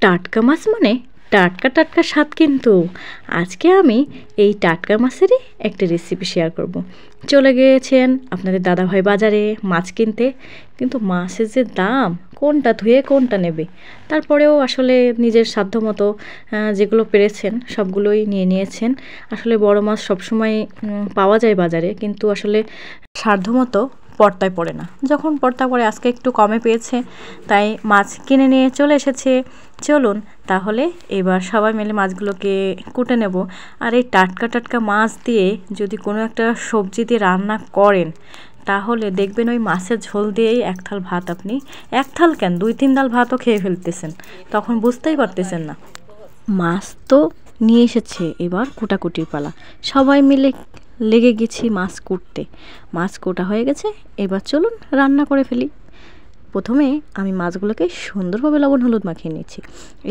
টাটকা মাছ মানে টাটকা টাটকা স্বাদ কিন্তু। আজকে আমি এই টাটকা মাছেরই একটা রেসিপি শেয়ার করব। চলে গিয়েছেন আপনাদের দাদাভাই বাজারে মাছ কিনতে, কিন্তু মাছের যে দাম, কোনটা ধুয়ে কোনটা নেবে। তারপরেও আসলে নিজের সাধ্যমতো যেগুলো পেরেছেন সবগুলোই নিয়ে নিয়েছেন। আসলে বড় মাছ সবসময় পাওয়া যায় বাজারে, কিন্তু আসলে সাধ্যমতো পর্তায় পড়ে না। যখন পর্তা পড়ে আজকে একটু কমে পেয়েছে, তাই মাছ কিনে নিয়ে চলে এসেছে। চলুন তাহলে এবার সবাই মিলে মাছগুলোকে কুটে নেব। আর এই টাটকা টাটকা মাছ দিয়ে যদি কোনো একটা সবজি দিয়ে রান্না করেন, তাহলে দেখবেন ওই মাছের ঝোল দিয়েই এক থাল ভাত, আপনি এক থাল কেন 2-3 ডাল ভাতও খেয়ে ফেলতেছেন, তখন বুঝতেই পারতেছেন না। মাছ তো নিয়ে এসেছে, এবার কুটাকুটির পালা। সবাই মিলে লেগে গেছি মাছ কুটতে। মাছ কোটা হয়ে গেছে, এবার চলুন রান্না করে ফেলি। প্রথমে আমি মাছগুলোকে সুন্দরভাবে লবণ হলুদ মাখিয়ে নিয়েছি।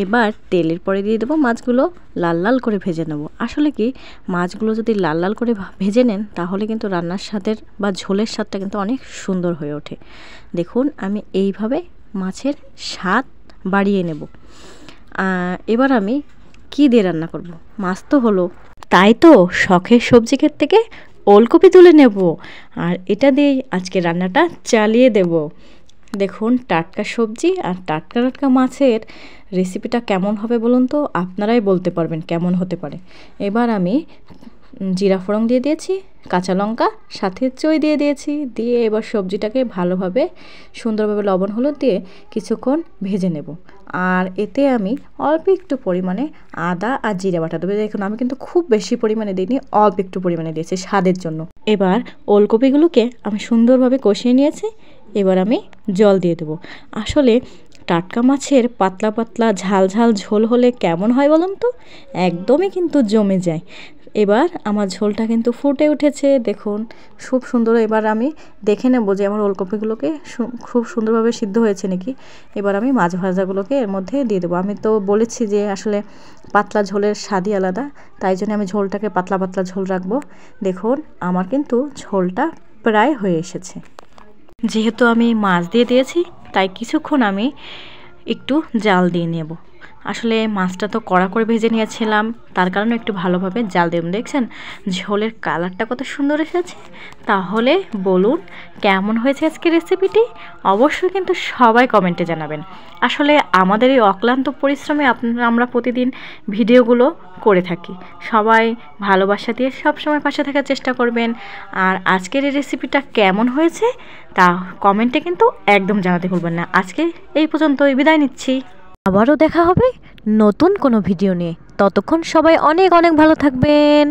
এবার তেলের পরে দিয়ে দেবো মাছগুলো, লাল লাল করে ভেজে নেব। আসলে কি, মাছগুলো যদি লাল লাল করে ভেজে নেন, তাহলে কিন্তু রান্নার স্বাদের বা ঝোলের স্বাদটা কিন্তু অনেক সুন্দর হয়ে ওঠে। দেখুন আমি এইভাবে মাছের স্বাদ বাড়িয়ে নেব। এবার আমি কি দিয়ে রান্না করব? মাছ তো হলো, তাই তো শখের সবজি ক্ষেত থেকে ওলকপি তুলে নেব, আর এটা দিয়েই আজকে রান্নাটা চালিয়ে দেব। দেখুন টাটকা সবজি আর টাটকা টাটকা মাছের রেসিপিটা কেমন হবে বলুন তো, আপনারাই বলতে পারবেন কেমন হতে পারে। এবার আমি জিরা ফোড়ন দিয়ে দিয়েছি, কাঁচা লঙ্কা সাথে চই দিয়ে দিয়েছি, দিয়ে এবার সবজিটাকে ভালোভাবে সুন্দরভাবে লবণ হলুদ দিয়ে কিছুক্ষণ ভেজে নেব। আর এতে আমি অল্প একটু পরিমাণে আদা আর জিরা বাটা দেবো। দেখুন আমি কিন্তু খুব বেশি পরিমাণে দিইনি, অল্প একটু পরিমাণে দিয়েছি স্বাদের জন্য। এবার ওলকপিগুলোকে আমি সুন্দরভাবে কষিয়ে নিয়েছি। এবার আমি জল দিয়ে দেবো। আসলে টাটকা মাছের পাতলা পাতলা ঝাল ঝাল ঝোল হলে কেমন হয় বলুন তো, একদমই কিন্তু জমে যায়। এবার আমার ঝোলটা কিন্তু ফুটে উঠেছে, দেখুন খুব সুন্দর। এবার আমি দেখে নেব যে আমার ওলকপিগুলোকে খুব সুন্দরভাবে সিদ্ধ হয়েছে নাকি। এবার আমি মাছ ভাজাগুলোকে এর মধ্যে দিয়ে দেবো। আমি তো বলেছি যে আসলে পাতলা ঝোলের স্বাদই আলাদা, তাই জন্য আমি ঝোলটাকে পাতলা পাতলা ঝোল রাখবো। দেখুন আমার কিন্তু ঝোলটা প্রায় হয়ে এসেছে। যেহেতু আমি মাছ দিয়ে দিয়েছি, তাই কিছুক্ষণ আমি একটু জাল দিয়ে নেব। আসলে মাছটা তো কড়া করে ভেজে নিয়েছিলাম, তার কারণে একটু ভালোভাবে জাল দেব। দেখছেন ঝোলের কালারটা কত সুন্দর এসেছে। তাহলে বলুন কেমন হয়েছে আজকে রেসিপিটি, অবশ্যই কিন্তু সবাই কমেন্টে জানাবেন। আসলে আমাদের এই অক্লান্ত পরিশ্রমে আমরা প্রতিদিন ভিডিওগুলো করে থাকি। সবাই ভালোবাসা দিয়ে সবসময় পাশে থাকার চেষ্টা করবেন। আর আজকের এই রেসিপিটা কেমন হয়েছে তা কমেন্টে কিন্তু একদম জানাতে ভুলবেন না। আজকে এই পর্যন্তই, বিদায় নিচ্ছি। আবারও দেখা হবে নতুন কোনো ভিডিও নিয়ে। ততক্ষণ সবাই অনেক অনেক ভালো থাকবেন।